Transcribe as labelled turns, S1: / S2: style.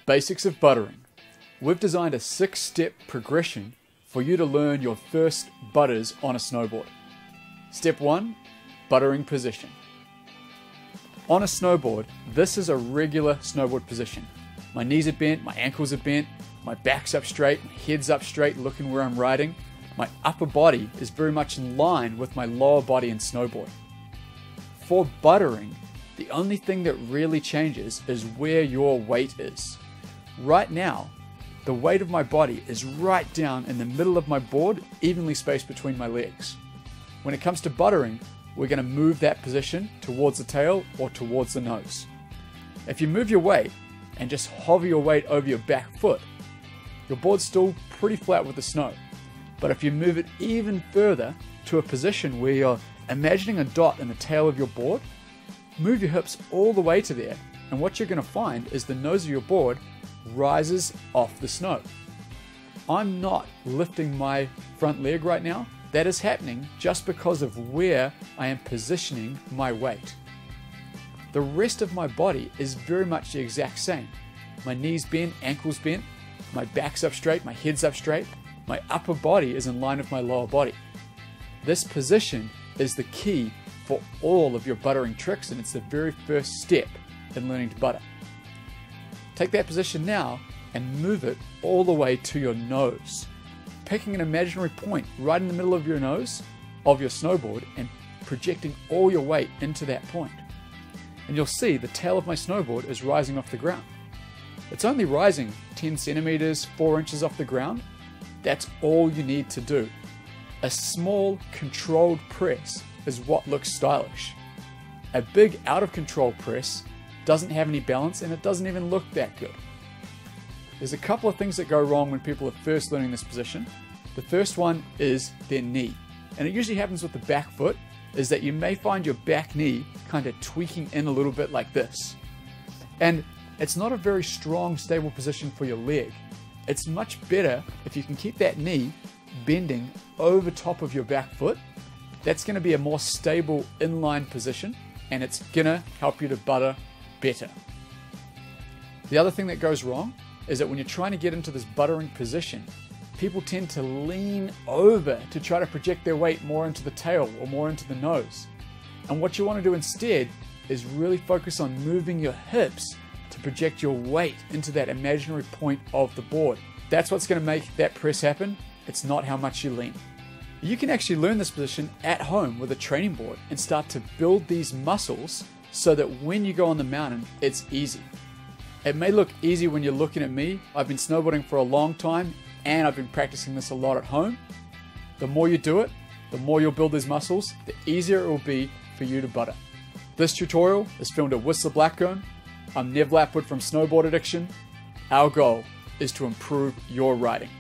S1: Basics of buttering. We've designed a 6-step progression for you to learn your first butters on a snowboard. Step 1, buttering position. On a snowboard, this is a regular snowboard position. My knees are bent, my ankles are bent, my back's up straight, my head's up straight looking where I'm riding. My upper body is very much in line with my lower body in snowboard. For buttering, the only thing that really changes is where your weight is. Right now, the weight of my body is right down in the middle of my board, evenly spaced between my legs. When it comes to buttering, we're going to move that position towards the tail or towards the nose. If you move your weight and just hover your weight over your back foot, your board's still pretty flat with the snow. But if you move it even further to a position where you're imagining a dot in the tail of your board, move your hips all the way to there, and what you're going to find is the nose of your board rises off the snow. I'm not lifting my front leg right now. That is happening just because of where I am positioning my weight. The rest of my body is very much the exact same. My knees bent, ankles bent, my back's up straight, my head's up straight, my upper body is in line with my lower body. This position is the key for all of your buttering tricks, and it's the very first step in learning to butter. Take that position now and move it all the way to your nose, picking an imaginary point right in the middle of your nose of your snowboard and projecting all your weight into that point. And you'll see the tail of my snowboard is rising off the ground. It's only rising 10 centimeters, 4 inches off the ground. That's all you need to do. A small controlled press is what looks stylish. A big out of control press doesn't have any balance and it doesn't even look that good. There's a couple of things that go wrong when people are first learning this position. The first one is their knee. And it usually happens with the back foot, is that you may find your back knee kind of tweaking in a little bit like this. And it's not a very strong, stable position for your leg. It's much better if you can keep that knee bending over top of your back foot. That's going to be a more stable inline position, and it's going to help you to butter better. The other thing that goes wrong is that when you're trying to get into this buttering position, people tend to lean over to try to project their weight more into the tail or more into the nose. And what you want to do instead is really focus on moving your hips to project your weight into that imaginary point of the board. That's what's going to make that press happen. It's not how much you lean. You can actually learn this position at home with a training board and start to build these muscles so that when you go on the mountain, it's easy. It may look easy when you're looking at me. I've been snowboarding for a long time and I've been practicing this a lot at home. The more you do it, the more you'll build these muscles, the easier it will be for you to butter. This tutorial is filmed at Whistler Blackcomb. I'm Nev Lapwood from Snowboard Addiction. Our goal is to improve your riding.